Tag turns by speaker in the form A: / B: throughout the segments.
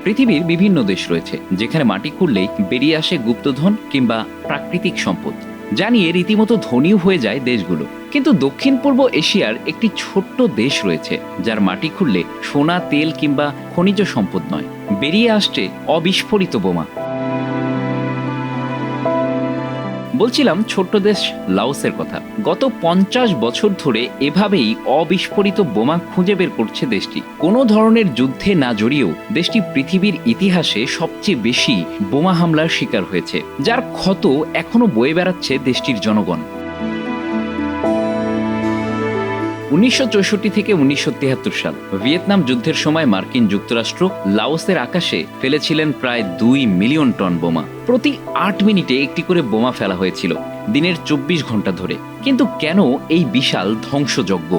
A: পৃথিবীর বিভিন্ন দেশ রয়েছে যেখানে মাটি খুঁড়লেই বেরিয়ে আসে গুপ্তধন কিংবা প্রাকৃতিক সম্পদ, যা নিয়ে রীতিমতো ধনীও হয়ে যায় দেশগুলো। কিন্তু দক্ষিণ পূর্ব এশিয়ার একটি ছোট্ট দেশ রয়েছে যার মাটি খুঁড়লে সোনা, তেল কিংবা খনিজ সম্পদ নয়, বেরিয়ে আসছে অবিস্ফোরিত বোমা। বলছিলাম ছোট্ট দেশ লাওসের কথা। গত 50 বছর ধরে এভাবেই অবিস্ফোরিত বোমা খুঁজে বের করছে দেশটি। কোনো ধরনের যুদ্ধে না জড়িয়েও দেশটি পৃথিবীর ইতিহাসে সবচেয়ে বেশি বোমা হামলার শিকার হয়েছে, যার ক্ষত এখনো বয়ে বেড়াচ্ছে দেশটির জনগণ। 1964 থেকে 1973 সাল ভিয়েতনাম যুদ্ধের সময় মার্কিন যুক্তরাষ্ট্র লাওসের আকাশে ফেলেছিলেন প্রায় 2 মিলিয়ন টন বোমা। প্রতি 8 মিনিটে একটি করে বোমা ফেলা হয়েছিল, দিনের 24 ঘন্টা ধরে। কিন্তু কেন এই বিশাল ধ্বংসযজ্ঞ?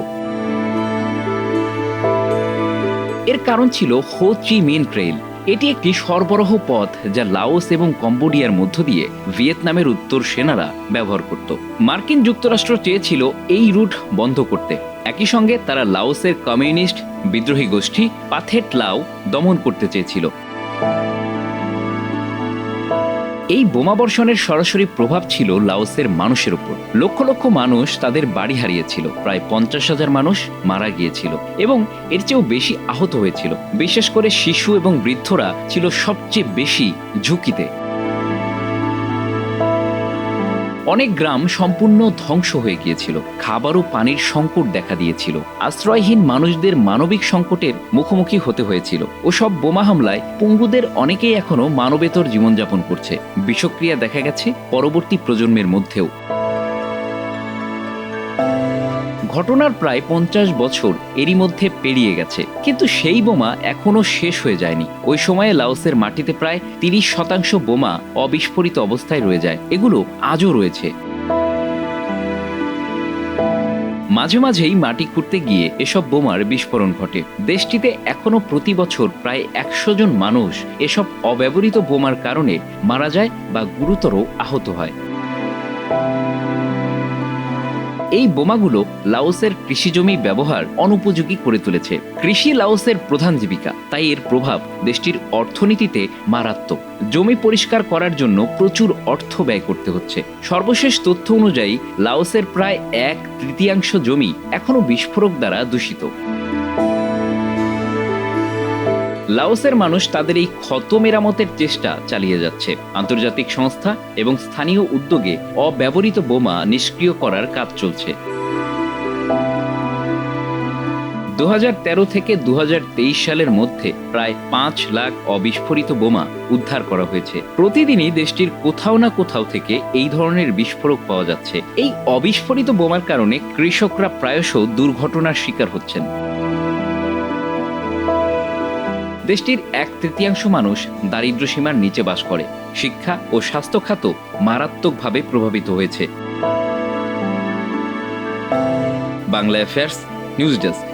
A: এর কারণ ছিল হো চি মিন ট্রেইল। এটি একটি সরবরাহ পথ যা লাওস এবং কম্বোডিয়ার মধ্য দিয়ে ভিয়েতনামের উত্তর সেনারা ব্যবহার করত। মার্কিন যুক্তরাষ্ট্র চেয়েছিল এই রুট বন্ধ করতে। একই সঙ্গে তারা লাওসের কমিউনিস্ট বিদ্রোহী গোষ্ঠী পাথেট লাও দমন করতে চেয়েছিল। এই বোমাবর্ষণের সরাসরি প্রভাব ছিল লাওসের মানুষের উপর। লক্ষ লক্ষ মানুষ তাদের বাড়ি হারিয়েছিল, প্রায় 50,000 মানুষ মারা গিয়েছিল এবং এর চেয়েও বেশি আহত হয়েছিল। বিশেষ করে শিশু এবং বৃদ্ধরা ছিল সবচেয়ে বেশি ঝুঁকিতে। অনেক গ্রাম সম্পূর্ণ ধ্বংস হয়ে গিয়েছিল, খাবার ও পানির সংকট দেখা দিয়েছিল, আশ্রয়হীন মানুষদের মানবিক সংকটের মুখোমুখি হতে হয়েছিল। ওসব বোমা হামলায় পঙ্গুদের অনেকেই এখনো মানবেতর জীবনযাপন করছে। বিষক্রিয়া দেখা গেছে পরবর্তী প্রজন্মের মধ্যেও। ঘটনার প্রায় 50 বছর এরই মধ্যে পেরিয়ে গেছে, কিন্তু সেই বোমা এখনো শেষ হয়ে যায়নি। ওই সময়ে লাওসের মাটিতে প্রায় 30% বোমা অবিস্ফোরিত অবস্থায় রয়ে যায়। এগুলো আজও রয়েছে। মাঝে মাঝেই মাটি খুঁড়তে গিয়ে এসব বোমার বিস্ফোরণ ঘটে। দেশটিতে এখনো প্রতি বছর প্রায় 100 জন মানুষ এসব অব্যবহৃত বোমার কারণে মারা যায় বা গুরুতর আহত হয়। এই বোমাগুলো লাওসের কৃষিজমি ব্যবহার অনুপযোগী করে তুলেছে। কৃষি লাওসের প্রধান জীবিকা, তাই এর প্রভাব দেশটির অর্থনীতিতে মারাত্মক। জমি পরিষ্কার করার জন্য প্রচুর অর্থ ব্যয় করতে হচ্ছে। সর্বশেষ তথ্য অনুযায়ী লাওসের প্রায় 1/3 জমি এখনো বিস্ফোরক দ্বারা দূষিত। লাওসের মানুষ তাদের এই ক্ষত মেরামতের চেষ্টা চালিয়ে যাচ্ছে। আন্তর্জাতিক সংস্থা এবং স্থানীয় উদ্যোগে অব্যবহৃত বোমা নিষ্ক্রিয় করার কাজ চলছে। 2013 থেকে 2023 সালের মধ্যে প্রায় 5 লাখ অবিস্ফোরিত বোমা উদ্ধার করা হয়েছে। প্রতিদিনই দেশটির কোথাও না কোথাও থেকে এই ধরনের বিস্ফোরক পাওয়া যাচ্ছে। এই অবিস্ফোরিত বোমার কারণে কৃষকরা প্রায়শ দুর্ঘটনার শিকার হচ্ছেন। দেশটির 1/3 মানুষ দারিদ্র্য সীমার নিচে বাস করে। শিক্ষা ও স্বাস্থ্য খাত মারাত্মকভাবে প্রভাবিত হয়েছে। Bangla affairs, news desk.